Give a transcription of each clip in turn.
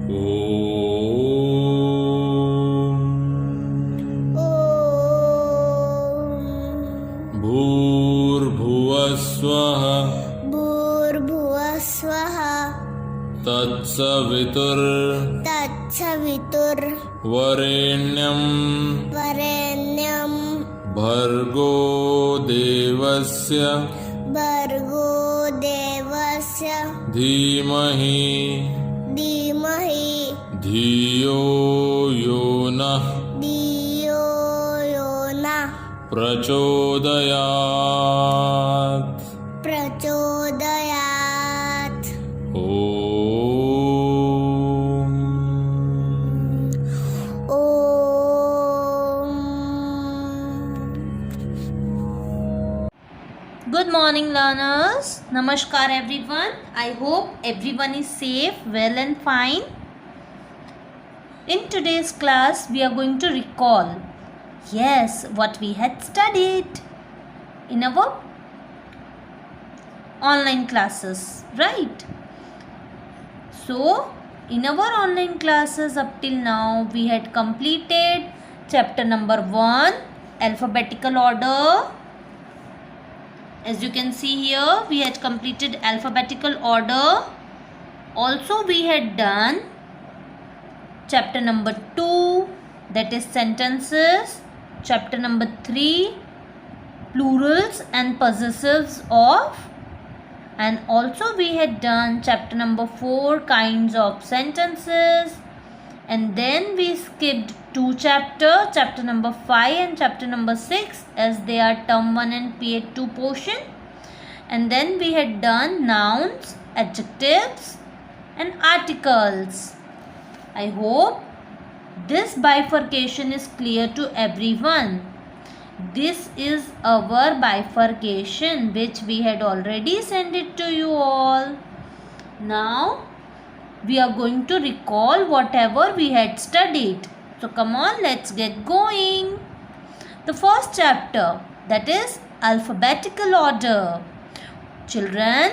भूर्भुवः स्वः भूर्भुवः स्वः तत्सवितुर्वरेण्यं भर्गो देवस्य धीमहि धियो यो नः प्रचोदयात्। Good morning, learners. Namaskar, everyone. I hope everyone is safe, well, and fine. In today's class, we are going to recall, what we had studied in our online classes, right? So, in our online classes up till now, we had completed chapter number 1, alphabetical order. As you can see here, we had completed alphabetical order. Also, we had done chapter number 2, that is sentences. Chapter number 3, plurals and possessives of. And also we had done chapter number 4, kinds of sentences. And then we skipped 2 chapters, chapter number 5 and chapter number 6, as they are term 1 and period 2 portion. And then we had done nouns, adjectives and articles. I hope this bifurcation is clear to everyone. This is our bifurcation which we had already sent it to you all. Now we are going to recall whatever we had studied. So come on, let's get going. The first chapter, that is alphabetical order. Children,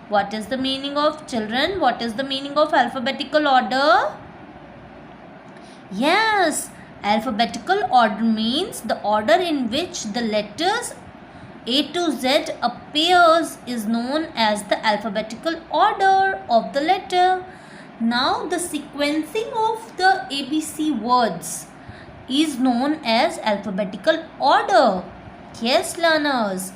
what is the meaning of children? What is the meaning of alphabetical order? Yes, alphabetical order means the order in which the letters A to Z appears is known as the alphabetical order of the letter. Now the sequencing of the ABC words is known as alphabetical order. Yes, learners,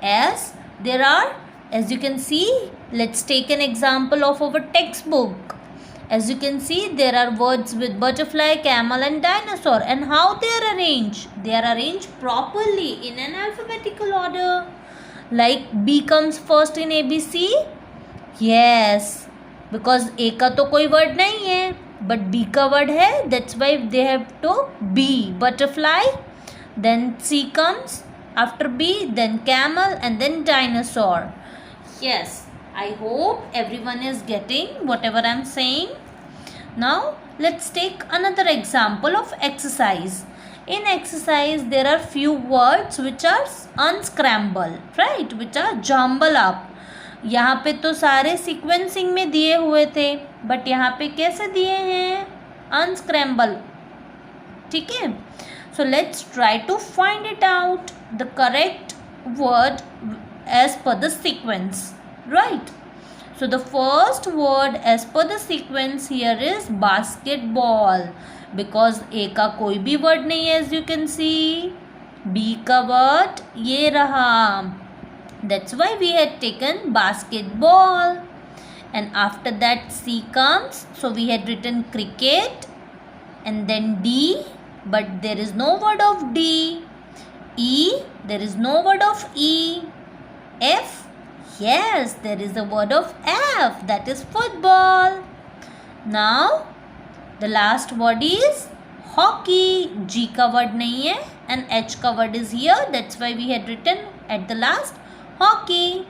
as there are, as you can see, let's take an example of our textbook. As you can see, there are words with butterfly, camel and dinosaur, and how they are arranged. They are arranged properly in an alphabetical order. Like B comes first in ABC. Yes, because A का तो कोई word नहीं है, but B का word है. That's why they have to B, butterfly. Then C comes after B, then camel and then dinosaur. Yes, I hope everyone is getting whatever I am saying. Now let's take another example of exercise. In exercise, there are few words which are unscrambled, right? Which are jumble up. यहाँ पे तो सारे sequencing में दिए हुए थे, but यहाँ पे कैसे दिए हैं? अनस्क्रैम्बल. ठीक है? So let's try to find it out, the correct word as per the sequence, right? So the first word as per the sequence here is basketball, because A का कोई भी word नहीं है, as you can see. B का word ये रहा. That's why we had taken basketball. And after that C comes, so we had written cricket, and then D, but there is no word of D. E, there is no word of E. F, yes, there is a word of F, that is football. Now the last word is hockey. G का word नहीं है and H का word is here, that's why we had written at the last hockey.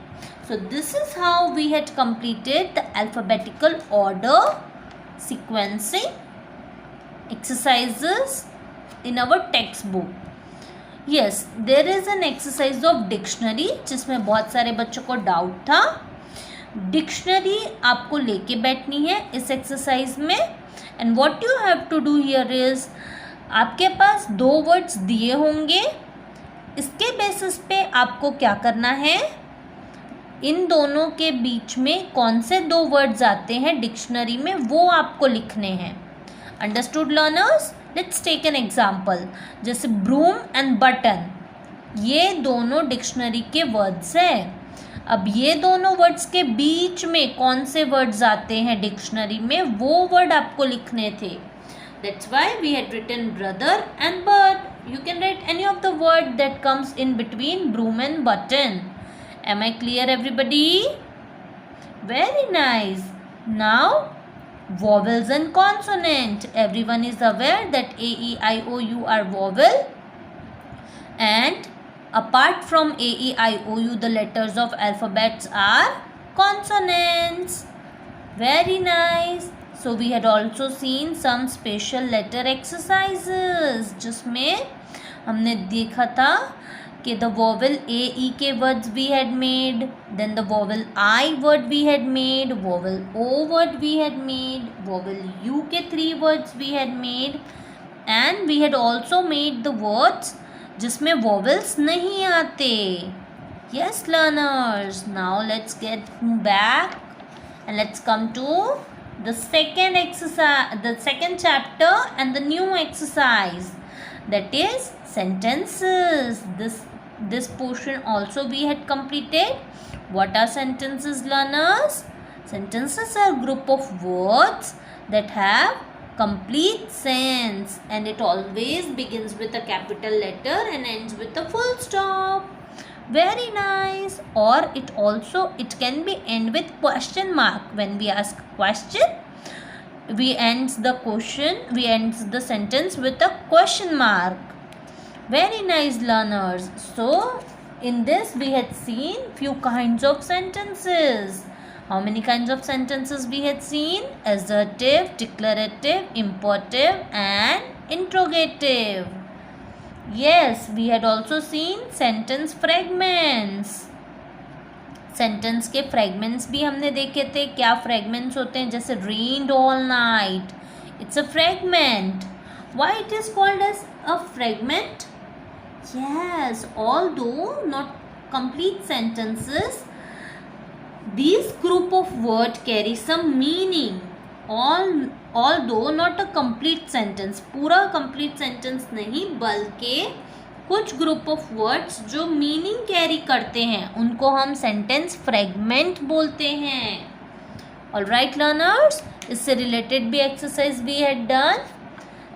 So this is how we had completed the alphabetical order sequencing exercises in our textbook. Yes, there is an exercise of dictionary जिसमें बहुत सारे बच्चों को doubt था. Dictionary आपको लेके बैठनी है इस एक्सरसाइज में. And what you have to do here is, आपके पास 2 वर्ड्स दिए होंगे, इसके बेसिस पे आपको क्या करना है, इन दोनों के बीच में कौन से 2 वर्ड्स आते हैं डिक्शनरी में वो आपको लिखने हैं। Understood learners? Let's take an example, जैसे ब्रूम एंड बटन, ये दोनों डिक्शनरी के वर्ड्स हैं। अब ये दोनों वर्ड्स के बीच में कौन से वर्ड्स आते हैं डिक्शनरी में, वो वर्ड आपको लिखने थे। That's why we had written brother and bird. You can write any of the word that comes in between broom and button. Am I clear, everybody? Very nice. Now, vowels and consonant. Everyone is aware that A, E, I, O, U are vowel. And apart from A, E, I, O, U, the letters of alphabets are consonants. Very nice. So we had also seen some special letter exercises, जिसमें हमने देखा था कि the vowel A, E के words we had made, then the vowel I word we had made, vowel O word we had made, vowel U के 3 words we had made, and we had also made the words जिसमें vowels नहीं आते. Yes learners, now let's get back and let's come to the second exercise, the second chapter and the new exercise, that is sentences. This portion also we had completed. What are sentences, learners? Sentences are group of words that have complete sense, and it always begins with a capital letter and ends with a full stop. Very nice. Or it can be end with question mark. When we ask question, we ends the sentence with a question mark. Very nice learners. So in this we had seen few kinds of sentences. How many kinds of sentences we had seen? Assertive, declarative, imperative and interrogative. Yes, we had also seen sentence fragments. Sentence के fragments भी हमने देखे थे. क्या fragments होते हैं? जैसे rained all night, it's a fragment. Why it is called as a fragment? Yes, although not complete sentences, these group of word carry some meaning. Although not a complete sentence, पूरा complete sentence नहीं, बल्कि कुछ group of words जो meaning carry करते हैं उनको हम sentence fragment बोलते हैं. ऑलराइट लर्नर्स, इससे रिलेटेड भी exercise we had done.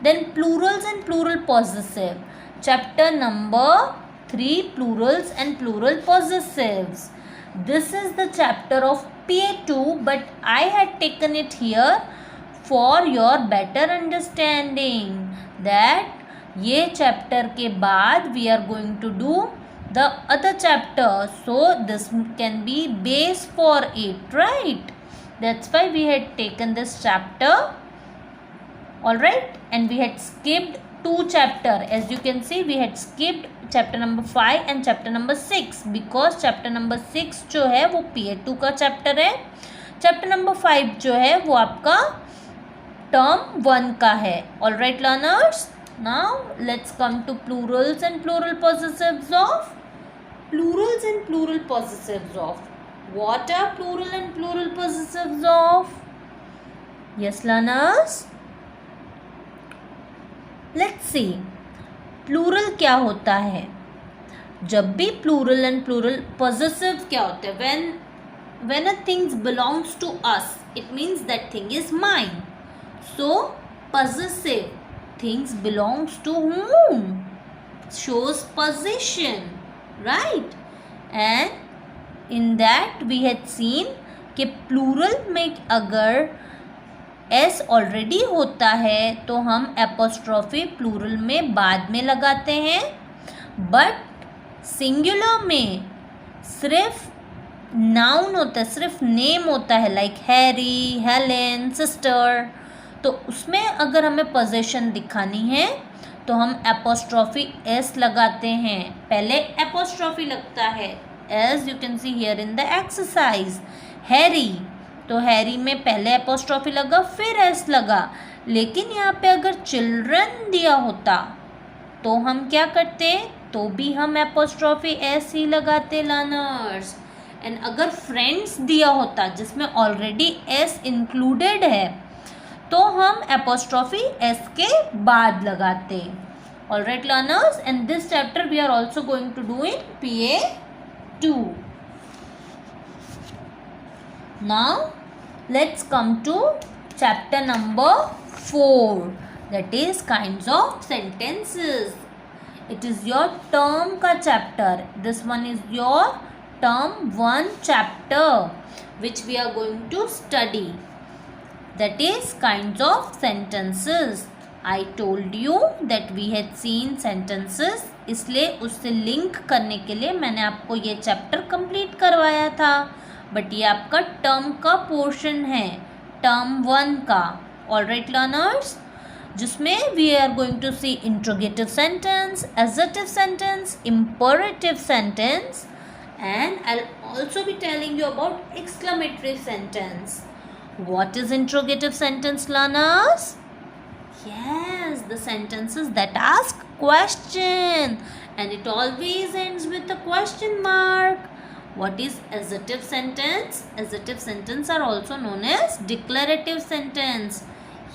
Then plurals and plural possessive, chapter number 3, plurals and plural possessives. This is the chapter of PA2, but I had taken it here for your better understanding that ये chapter के बाद we are going to do the other chapter, so this can be base for it, right? That's why we had taken this chapter. Alright, and we had skipped 2 chapters. As you can see, we had skipped chapter number 5 and chapter number 6 because chapter number 6 जो है वो PA2 का chapter है. chapter number 5 जो है वो आपका term 1 का है. Alright learners, now let's come to plurals and plural possessives of. Plurals and plural possessives of. What are plural and plural possessives of? Yes learners, let's see. Plural क्या होता है? जब भी प्लूरल एंड प्लूरल पॉसेसिव क्या होते हैं? when a thing belongs to us, it means that thing is mine. So possessive, things belongs to whom? Shows possession, right? And in that we had seen कि plural में अगर S already होता है तो हम एपोस्ट्रॉफी प्लूरल में बाद में लगाते हैं, बट सिंगुलर में सिर्फ नाउन होता है, सिर्फ नेम होता है, लाइक हैरी, हेलेन, सिस्टर. तो उसमें अगर हमें पोजेशन दिखानी है तो हम एपोस्ट्रॉफी एस लगाते हैं. पहले एपोस्ट्रॉफी लगता है, as you can see here in the exercise. Harry, तो हैरी में पहले एपोस्ट्रॉफी लगा फिर एस लगा, लेकिन यहाँ पे अगर चिल्ड्रन दिया होता तो हम क्या करते, तो भी हम एपोस्ट्रॉफी एस ही लगाते लर्नर्स। एंड अगर फ्रेंड्स दिया होता जिसमें ऑलरेडी एस इंक्लूडेड है तो हम एपोस्ट्रॉफी एस के बाद लगाते। Alright learners, and this chapter we are also going to do in PA2. Now let's come to chapter number 4, that is kinds of sentences. It is your term का chapter. This one is your term 1 chapter which we are going to study, that is kinds of sentences. I told you that we had seen sentences, इसलिए उससे link करने के लिए मैंने आपको ये chapter complete करवाया था, बट ये आपका टर्म का पोर्शन है, टर्म 1 का। ऑलराइट लर्नर्स, जिसमें we are going to see interrogative sentence, adjective sentence, imperative sentence, and I'll also be telling you about exclamatory sentence. What is interrogative sentence, learners? Yes, the sentences that ask question, and it always ends with a question mark. What is assertive sentence? Assertive sentence are also known as declarative sentence.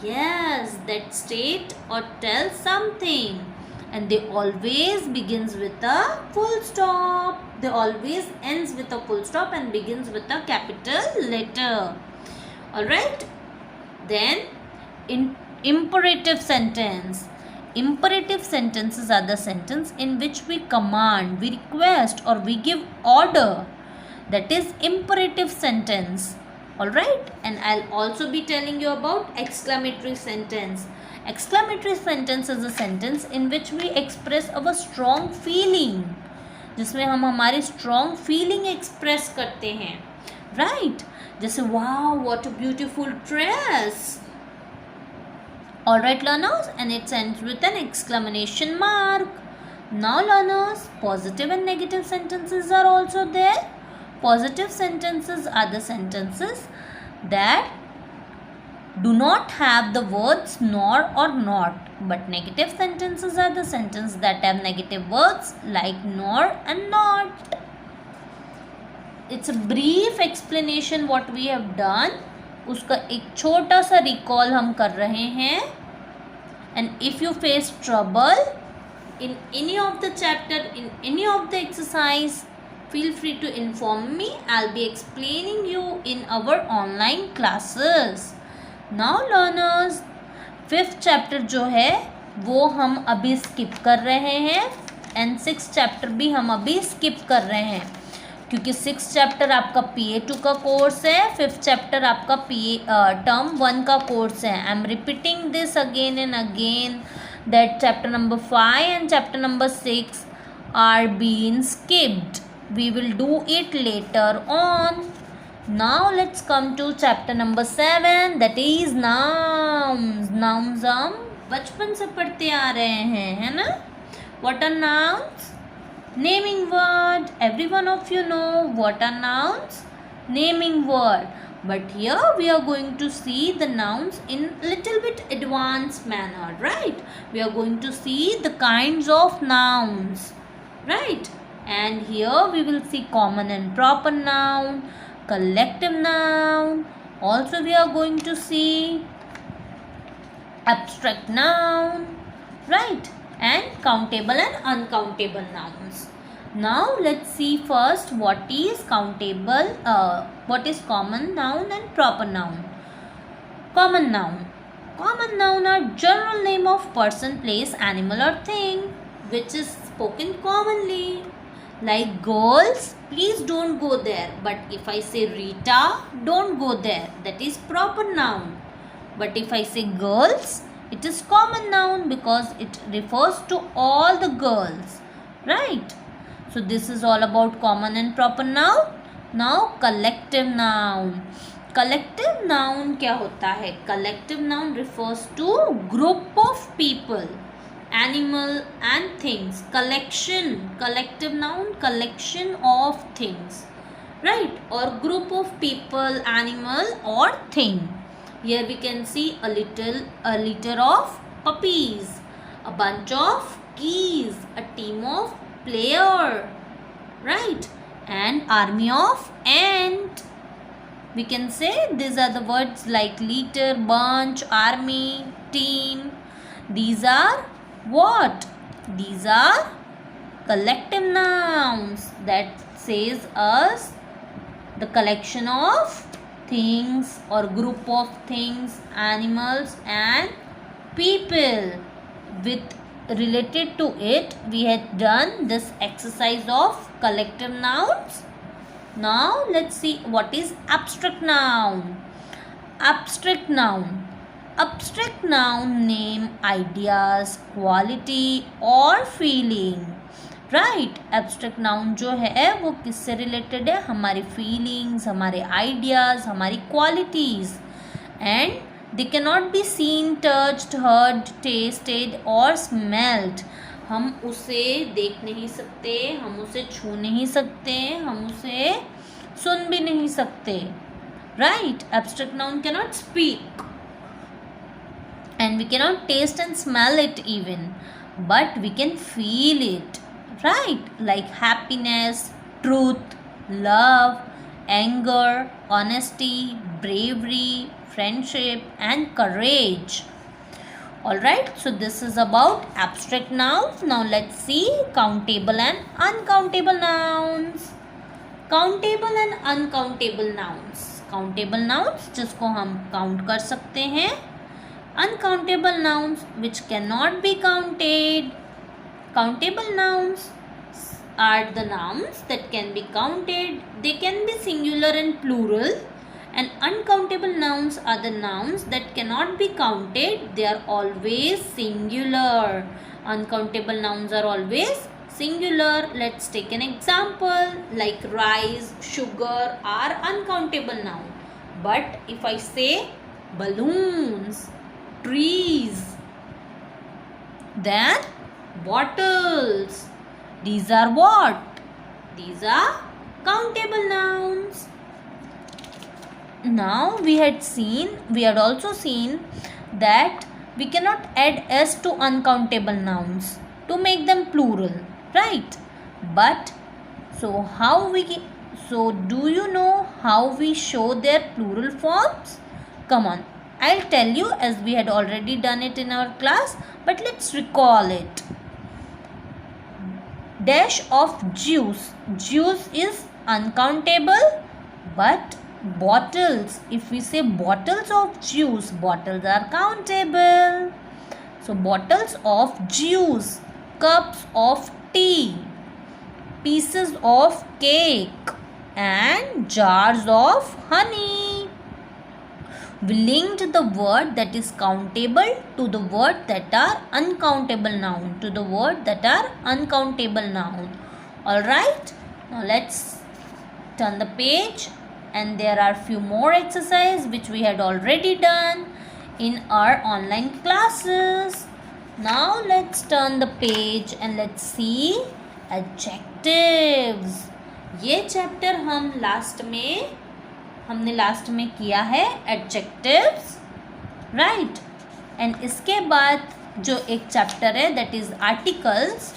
Yes, that state or tell something, and they always begins with a full stop. They always ends with a full stop and begins with a capital letter. Alright, then imperative sentence. Imperative sentences are the sentence in which we command, we request, or we give order. That is imperative sentence. Alright, and I'll also be telling you about exclamatory sentence. Exclamatory sentence is a sentence in which we express our strong feeling, जिसमें हम हमारी strong feeling express करते हैं, right? जैसे wow, what a beautiful dress. Alright learners, and it ends with an exclamation mark. Now learners, positive and negative sentences are also there. Positive sentences are the sentences that do not have the words nor or not, but negative sentences are the sentences that have negative words like nor and not. It's a brief explanation what we have done. उसका एक छोटा सा recall हम कर रहे हैं. And if you face trouble in any of the chapter, in any of the exercise, feel free to inform me. I'll be explaining you in our online classes. Now learners, 5th chapter जो है वो हम अभी skip कर रहे हैं, and 6th chapter भी हम अभी skip कर रहे हैं, क्योंकि 6th chapter आपका PA2 का कोर्स है, 5th chapter आपका term 1 का कोर्स है. I'm repeating this again and again that chapter number 5 and chapter number 6 are being skipped. We will do it later on. Now let's come to chapter number 7, that is nouns. Nouns हम बचपन से पढ़ते आ रहे हैं, है ना? What are nouns? Naming word. Every one of you know what are nouns? Naming word. But here we are going to see the nouns in little bit advanced manner, right? We are going to see the kinds of nouns, right? And here we will see common and proper noun, collective noun. Also we are going to see abstract noun, right? And countable and uncountable nouns. Now let's see first what is countable, what is common noun and proper noun. Common noun. Common noun are general name of person, place, animal or thing which is spoken commonly. Like girls, please don't go there. But if I say Rita, don't go there. That is proper noun. But if I say girls, it is common noun because it refers to all the girls, right? So this is all about common and proper noun. Now collective noun. Collective noun क्या होता है? Collective noun refers to group of people, animal and things. Collection. Collective noun, collection of things, right? Or group of people, animal or thing. Here we can see a litter of puppies, a bunch of geese, a team of player, right? An army of ant. We can say these are the words like litter, bunch, army, team. These are what? These are collective nouns that says us the collection of things or group of things, animals and people. With related to it, we had done this exercise of collective nouns. Now let's see what is abstract noun. Abstract noun. Abstract noun name ideas, quality or feeling. Right abstract noun जो है वो किससे related है? हमारी feelings, हमारे ideas, हमारी qualities. And they can not be seen, touched, heard, tested और smelled. हम उसे देख नहीं सकते, हम उसे छू नहीं सकते, हम उसे सुन भी नहीं सकते. Right, abstract noun can not speak and we cannot taste and smell it even, but we can feel it, right? Like happiness, truth, love, anger, honesty, bravery, friendship and courage. All right, so this is about abstract nouns. Now let's see countable and uncountable nouns. Countable and uncountable nouns. Countable nouns जिसको हम count कर सकते हैं. Uncountable nouns which cannot be counted. Countable nouns are the nouns that can be counted. They can be singular and plural. And uncountable nouns are the nouns that cannot be counted. They are always singular. Uncountable nouns are always singular. Let's take an example like rice, sugar are uncountable noun. But if I say balloons, trees, then bottles, these are what? These are countable nouns. Now we had also seen that we cannot add s to uncountable nouns to make them plural, right? But so do you know how we show their plural forms? Come on, I'll tell you as we had already done it in our class, but let's recall it. Dash of juice. Juice is uncountable, but bottles, if we say bottles of juice, bottles are countable. So bottles of juice, cups of tea, pieces of cake and jars of honey. We linked the word that is countable to the word that are uncountable noun, to the word that are uncountable noun. Alright, now let's turn the page, and there are few more exercises which we had already done in our online classes. Now let's turn the page and let's see adjectives. ये chapter हमने last में किया है adjectives, right. And इसके बाद जो एक chapter है that is articles,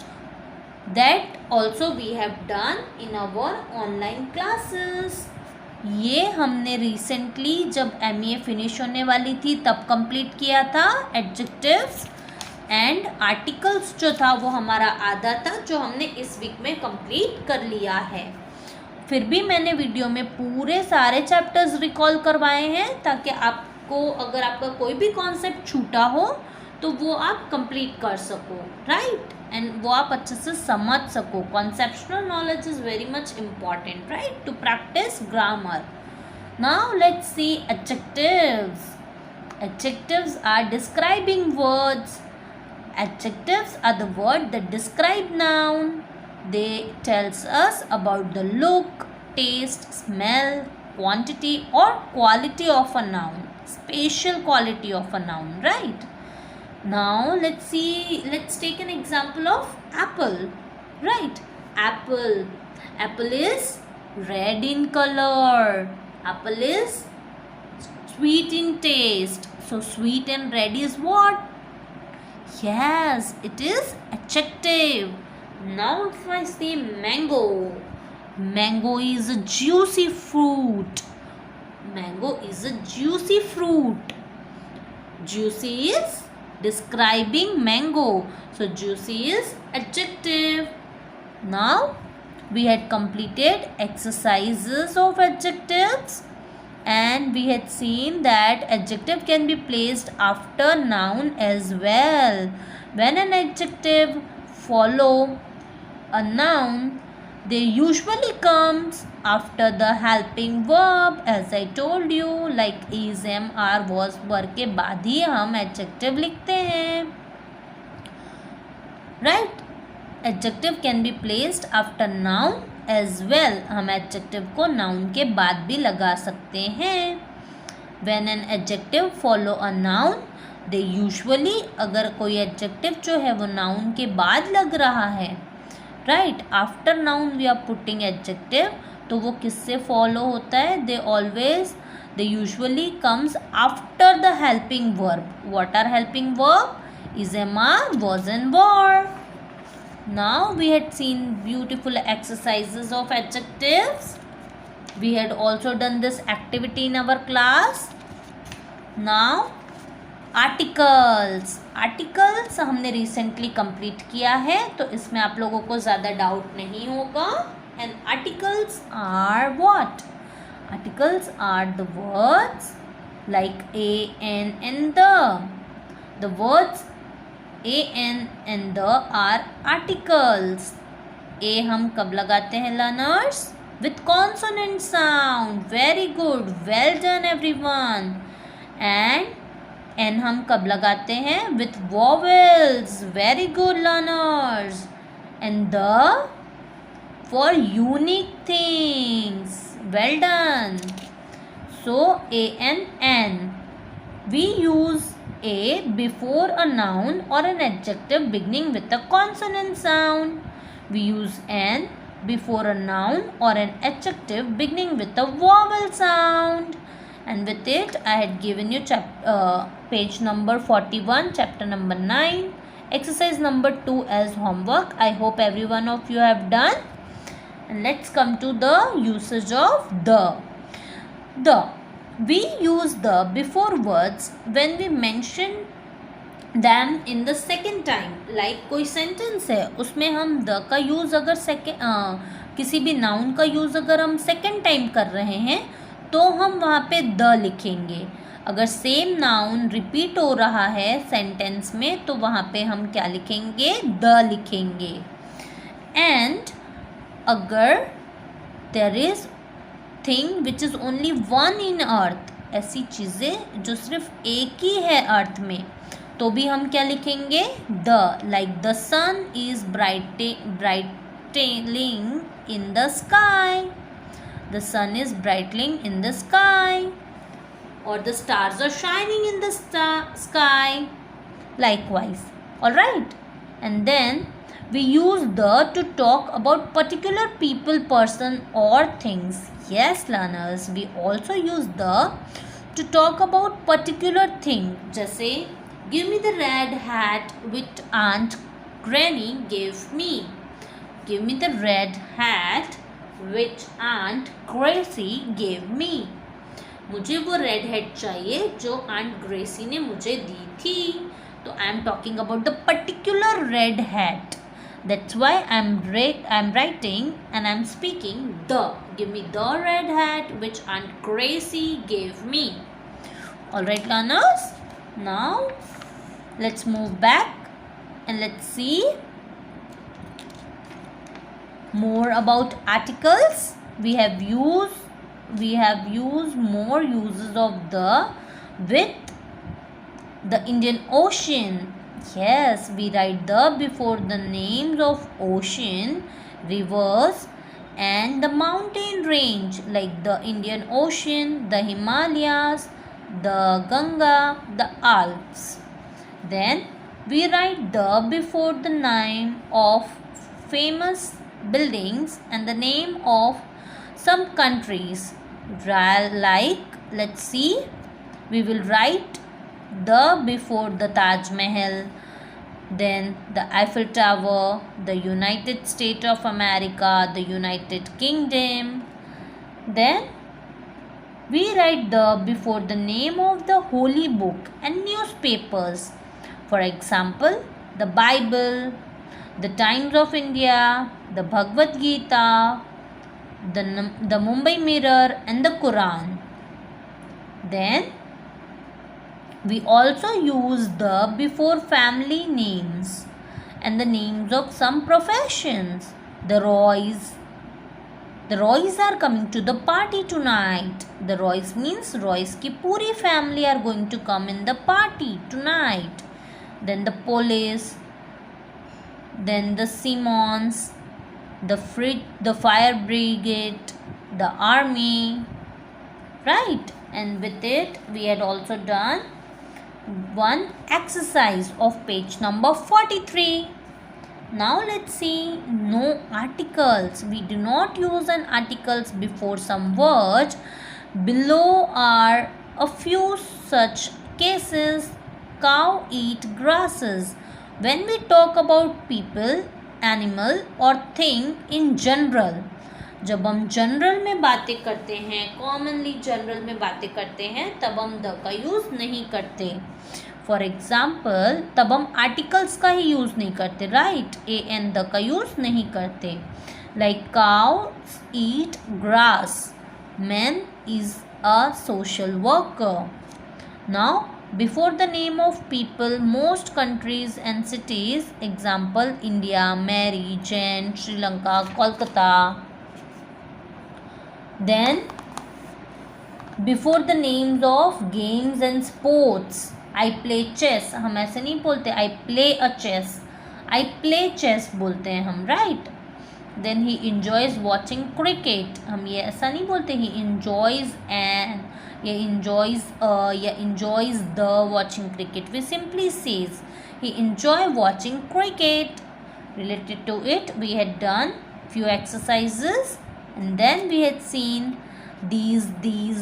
that also we have done in our online classes. ये हमने रिसेंटली जब MA फिनिश होने वाली थी तब कंप्लीट किया था एडजेक्टिव्स. एंड आर्टिकल्स जो था वो हमारा आधा था, जो हमने इस वीक में कंप्लीट कर लिया है. फिर भी मैंने वीडियो में पूरे सारे चैप्टर्स रिकॉल करवाए हैं ताकि आपको अगर आपका कोई भी कॉन्सेप्ट छूटा हो तो वो आप कंप्लीट कर सको, राइट. एंड वो आप अच्छे से समझ सको. Conceptional knowledge is very much important, right, to practice grammar. Now let's see adjectives. Adjectives are describing words. Adjectives are the word that describe noun. They tells us about the look, taste, smell, quantity or quality of a noun, spatial quality of a noun, right? Now let's take an example of apple, right? Apple is red in color. Apple is sweet in taste. So sweet and red is what? Yes, it is adjective. Now if I say mango, mango is a juicy fruit. Mango is a juicy fruit. Juicy is describing mango. So juicy is adjective. Now we had completed exercises of adjectives, and we had seen that adjective can be placed after noun as well. When an adjective follow a noun, they usually comes after the helping verb, as I told you, like is, am, are, was, were के बाद ही हम adjective लिखते हैं. Right? Adjective can be placed after noun as well. हम adjective को noun के बाद भी लगा सकते हैं. When an adjective follow a noun, they usually, अगर कोई adjective जो है वो noun के बाद लग रहा है, right, after noun we are putting adjective, तो वो किससे follow होता है? They usually comes after the helping verb. What are helping verb? Is, am, are, was and were. Now we had seen beautiful exercises of adjectives. We had also done this activity in our class. Now articles. Articles हमने recently complete किया है, तो इसमें आप लोगों को ज़्यादा doubt नहीं होगा. And articles are what? Articles are the words like a, an and the words a, an and the are articles. A हम कब लगाते हैं learners? With consonant sound. Very good, well done everyone. And an हम कब लगाते हैं? With vowels. Very good learners. And the for unique things. Well done. So a an an. We use a before a noun or an adjective beginning with a consonant sound. We use an before a noun or an adjective beginning with a vowel sound. And with it, I had given you page number 41, chapter number 9, exercise number 2 as homework. I hope every one of you have done. And let's come to the usage of the. We use the before words when we mention them in the second time. Like कोई sentence है, उसमें हम the का use अगर किसी भी noun का use अगर हम second time कर रहे हैं, तो हम वहाँ पे the लिखेंगे. अगर same noun repeat हो रहा है sentence में, तो वहाँ पे हम क्या लिखेंगे? the लिखेंगे. And अगर there is thing which is only one in earth, ऐसी चीज़ें जो सिर्फ एक ही है अर्थ में, तो भी हम क्या लिखेंगे? The. Like the sun is brightling in the sky. The sun is brightling in the sky. और the stars are shining in the sky. Likewise. Alright. And then we use the to talk about particular people, person or things. Yes learners, we also use the to talk about particular thing. जैसे give me the red hat which Aunt Granny gave me. Give me the red hat which Aunt Gracie gave me. मुझे वो red hat चाहिए जो aunt Gracy ने मुझे दी थी. तो I am talking about the particular red hat. That's why I'm writing and I'm speaking the. Give me the red hat which Aunt Gracie gave me. Alright learners, now let's move back and let's see more about articles. We have used more uses of the with the Indian Ocean. Yes, we write the before the names of ocean, rivers and the mountain range like the Indian Ocean, the Himalayas, the Ganga, the Alps. Then we write the before the name of famous buildings and the name of some countries. Like, let's see, we will write the before the Taj Mahal, then the Eiffel Tower, the United States of America, the United Kingdom. Then we write the before the name of the holy book and newspapers. For example, the Bible, the Times of India, the Bhagavad Gita, the Mumbai Mirror, and the Quran. Then we also use the before family names and the names of some professions. The Roys. The Roys are coming to the party tonight. The Roys means Roys ki puri family are going to come in the party tonight. Then the police. Then the Simons. The fire brigade. The army. Right? And with it we had also done one exercise of page number 43. Now let's see, no articles. We do not use an articles before some words. Below are a few such cases. Cow eat grasses. When we talk about people, animal or thing in general, जब हम general में बातें करते हैं, commonly general में बातें करते हैं, तब हम द का यूज़ नहीं करते. फॉर एग्जाम्पल, तब हम आर्टिकल्स का ही यूज़ नहीं करते. राइट? ए एंड द का यूज़ नहीं करते. Like cows eat grass. Man is a social worker. Now before the name of people, most countries and cities. Example, India, Mary, Jane, Sri, कोलकाता. Then before the names of games and sports, I play chess. हम ऐसे नहीं बोलते I play a chess. I play chess बोलते हैं हम. Right? Then he enjoys watching cricket. हम ये ऐसा नहीं बोलते he enjoys या enjoys the watching cricket. We simply says he enjoy watching cricket. Related to it, we had done few exercises. And then we had seen these,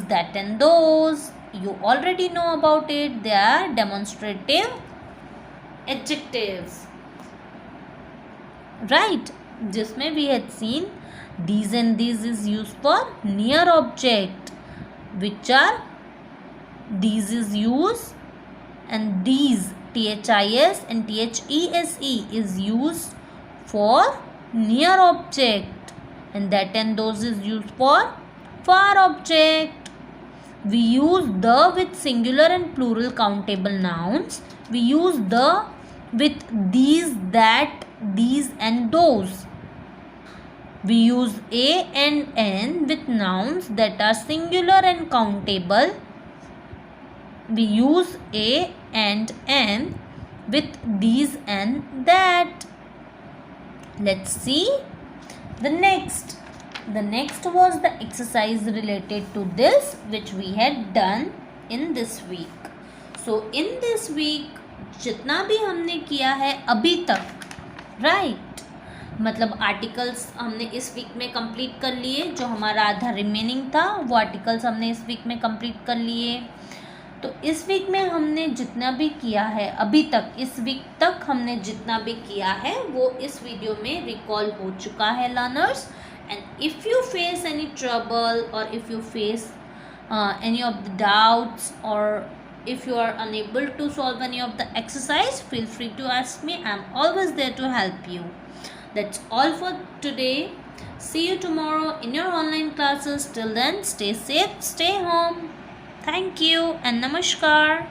that and those. You already know about it. They are demonstrative adjectives. Right? जिसमें we had seen these and these is used for near object, which are these is used, and these THIS and THESE is used for near object. And that and those is used for far object. We use the with singular and plural countable nouns. We use the with these, that, these and those. We use a and n with nouns that are singular and countable. We use a and n with these and that. Let's see the next. The next was the exercise related to this, which we had done in this week. So in this week जितना भी हमने किया है अभी तक, right, मतलब articles हमने इस वीक में कंप्लीट कर लिए. जो हमारा आधा रिमेनिंग था वो आर्टिकल्स हमने इस वीक में कंप्लीट कर लिए. तो इस वीक में हमने जितना भी किया है अभी तक, इस वीक तक हमने जितना भी किया है वो इस वीडियो में रिकॉल हो चुका है learners. And if you face any trouble or if you face any of the doubts, or if you are unable to solve any of the exercise, feel free to ask me. I am always there to help you. That's all for today. See you tomorrow in your online classes. Till then, stay safe, stay home. Thank you and namaskar.